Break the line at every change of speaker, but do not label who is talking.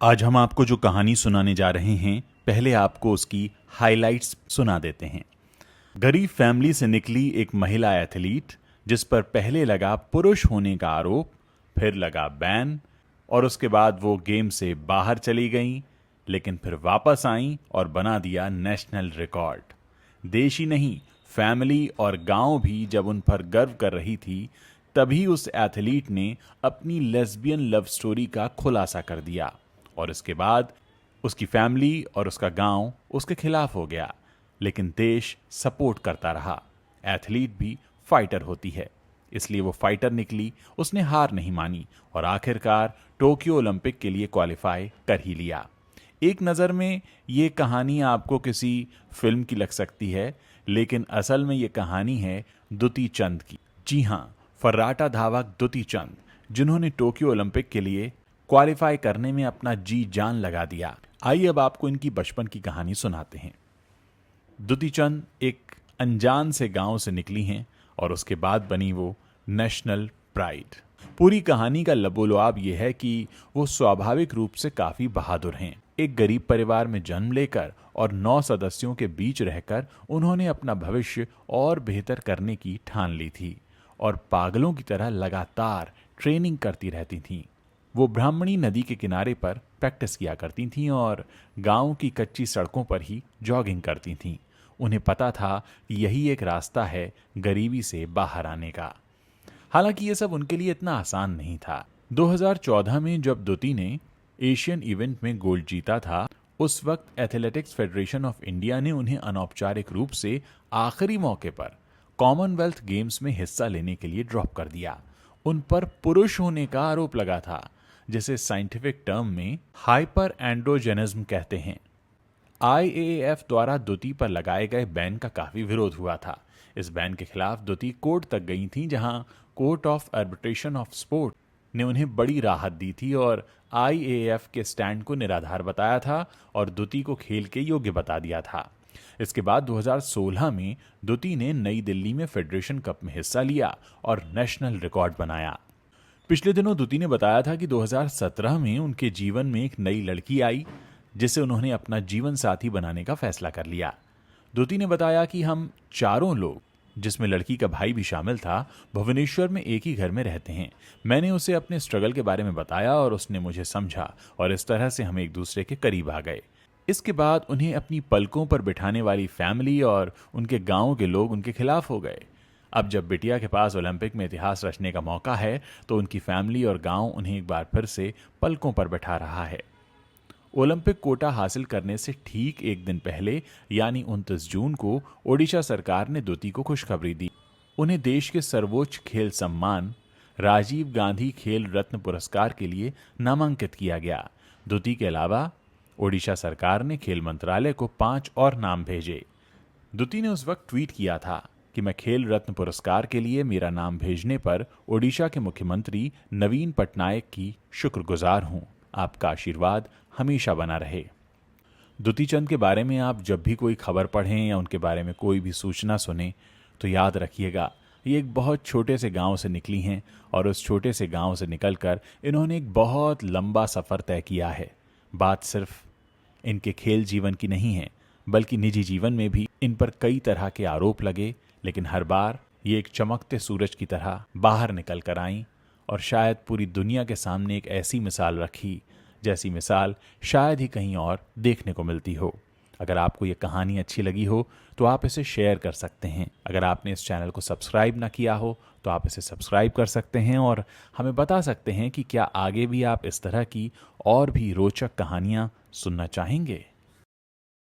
आज हम आपको जो कहानी सुनाने जा रहे हैं, पहले आपको उसकी हाइलाइट्स सुना देते हैं। गरीब फैमिली से निकली एक महिला एथलीट, जिस पर पहले लगा पुरुष होने का आरोप, फिर लगा बैन, और उसके बाद वो गेम से बाहर चली गईं, लेकिन फिर वापस आईं और बना दिया नेशनल रिकॉर्ड। देश ही नहीं, फैमिली और गांव भी जब उन पर गर्व कर रही थी, तभी उस एथलीट ने अपनी लेस्बियन लव स्टोरी का खुलासा कर दिया, और इसके बाद उसकी फैमिली और उसका गांव उसके खिलाफ हो गया, लेकिन देश सपोर्ट करता रहा। एथलीट भी फाइटर होती है, इसलिए वो फाइटर निकली, उसने हार नहीं मानी और आखिरकार टोक्यो ओलंपिक के लिए क्वालिफाई कर ही लिया। एक नज़र में ये कहानी आपको किसी फिल्म की लग सकती है, लेकिन असल में ये कहानी है दुती चंद की। जी हाँ, फर्राटा धावक दुती चंद, जिन्होंने टोक्यो ओलंपिक के लिए क्वालिफाई करने में अपना जी जान लगा दिया। आइए अब आपको इनकी बचपन की कहानी सुनाते हैं। दुती चंद एक अनजान से गांव से निकली हैं और उसके बाद बनी वो नेशनल प्राइड। पूरी कहानी का लबोलुआब ये है कि वो स्वाभाविक रूप से काफी बहादुर हैं। एक गरीब परिवार में जन्म लेकर और 9 सदस्यों के बीच रहकर उन्होंने अपना भविष्य और बेहतर करने की ठान ली थी और पागलों की तरह लगातार ट्रेनिंग करती रहती थीं। वो ब्राह्मणी नदी के किनारे पर प्रैक्टिस किया करती थीं और गांव की कच्ची सड़कों पर ही जॉगिंग करती थीं। उन्हें पता था कि यही एक रास्ता है गरीबी से बाहर आने का। हालांकि ये सब उनके लिए इतना आसान नहीं था। 2014 में जब दुती ने एशियन इवेंट में गोल्ड जीता था, उस वक्त एथलेटिक्स फेडरेशन ऑफ इंडिया ने उन्हें अनौपचारिक रूप से आखिरी मौके पर कॉमनवेल्थ गेम्स में हिस्सा लेने के लिए ड्रॉप कर दिया। उन पर पुरुष होने का आरोप लगा था, जिसे साइंटिफिक टर्म में हाइपर एंड्रोजेनिज्म कहते हैं। आईएएएफ द्वारा दुती पर लगाए गए बैन का काफी विरोध हुआ था। इस बैन के खिलाफ दुती कोर्ट तक गई थी, जहां court of arbitration of sport ने उन्हें बड़ी राहत दी थी और आईएएएफ के स्टैंड को निराधार बताया था और दुती को खेल के योग्य बता दिया था। इसके बाद 2016 में दुती ने नई दिल्ली में फेडरेशन कप में हिस्सा लिया और नेशनल रिकॉर्ड बनाया। पिछले दिनों दुती ने बताया था कि 2017 में उनके जीवन में एक नई लड़की आई, जिसे उन्होंने अपना जीवन साथी बनाने का फैसला कर लिया। दुती ने बताया कि हम चारों लोग, जिसमें लड़की का भाई भी शामिल था, भुवनेश्वर में एक ही घर में रहते हैं। मैंने उसे अपने स्ट्रगल के बारे में बताया और उसने मुझे समझा और इस तरह से हम एक दूसरे के करीब आ गए। इसके बाद उन्हें अपनी पलकों पर बिठाने वाली फैमिली और उनके गांव के लोग उनके खिलाफ हो गए। अब जब बिटिया के पास ओलंपिक में इतिहास रचने का मौका है, तो उनकी फैमिली और गांव उन्हें एक बार फिर से पलकों पर बैठा रहा है। ओलंपिक कोटा हासिल करने से ठीक एक दिन पहले, यानी 29 जून को, ओडिशा सरकार ने दुती को खुशखबरी दी। उन्हें देश के सर्वोच्च खेल सम्मान राजीव गांधी खेल रत्न पुरस्कार के लिए नामांकित किया गया। दुती के अलावा ओडिशा सरकार ने खेल मंत्रालय को 5 और नाम भेजे। दुती ने उस वक्त ट्वीट किया था कि मैं खेल रत्न पुरस्कार के लिए मेरा नाम भेजने पर ओडिशा के मुख्यमंत्री नवीन पटनायक की शुक्रगुजार हूं। आपका आशीर्वाद हमेशा बना रहे। दुती चंद के बारे में आप जब भी कोई खबर पढ़ें या उनके बारे में कोई भी सूचना सुने, तो याद रखिएगा, ये एक बहुत छोटे से गांव से निकली हैं और उस छोटे से गांव से निकलकर इन्होंने एक बहुत लंबा सफर तय किया है। बात सिर्फ इनके खेल जीवन की नहीं है, बल्कि निजी जीवन में भी इन पर कई तरह के आरोप लगे, लेकिन हर बार ये एक चमकते सूरज की तरह बाहर निकल कर आईं और शायद पूरी दुनिया के सामने एक ऐसी मिसाल रखी, जैसी मिसाल शायद ही कहीं और देखने को मिलती हो। अगर आपको ये कहानी अच्छी लगी हो तो आप इसे शेयर कर सकते हैं। अगर आपने इस चैनल को सब्सक्राइब ना किया हो तो आप इसे सब्सक्राइब कर सकते हैं और हमें बता सकते हैं कि क्या आगे भी आप इस तरह की और भी रोचक कहानियाँ सुनना चाहेंगे।